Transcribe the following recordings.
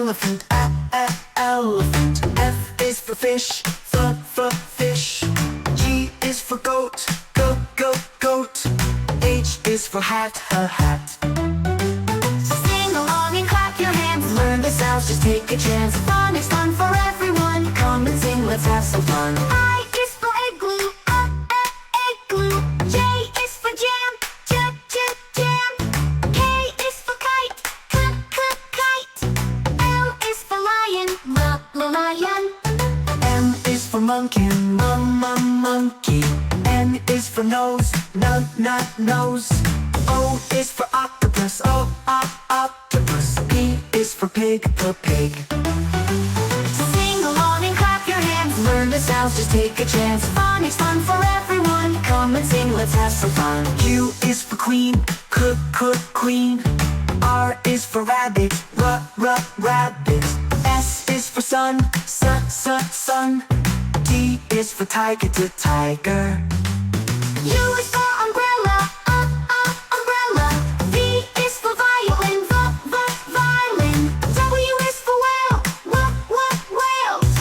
elephant, elephant. F is for fish, fish. G is for goat, goat. H is for hat, hat. Sing along and clap your hands. Learn the sounds, just take a chance. Phonics fun for everyone. Come and sing, let's have some fun. I is for igloo, igloo. J is for jam, jam. K is for kite, kite. L is for lion, lion. M is for monkey, monkey. N is for nose, nose. O is for octopus, octopus. P is for pig, pig. Sing along and clap your hands. Learn the sounds, just take a chance. Phonics fun for everyone. Come and sing, let's have some fun. Q is for queen, queen. R is for rabbit, rabbit. S is for sun, sun. T is for tiger, tiger. U is for umbrella, umbrella. V is for violin, violin. W is for whale, whales.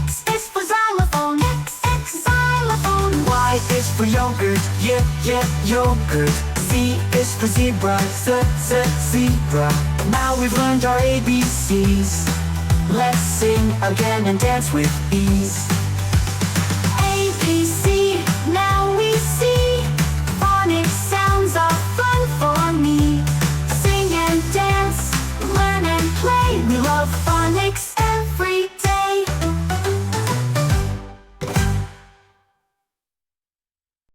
X is for xylophone, xylophone. Y is for yogurt, yogurt. Z is for zebra, zebra. Now we've learned our ABCs. Let's sing again and dance with ease. A, B, C, now we see. Phonics sounds are fun for me. Sing and dance, learn and play. We love phonics.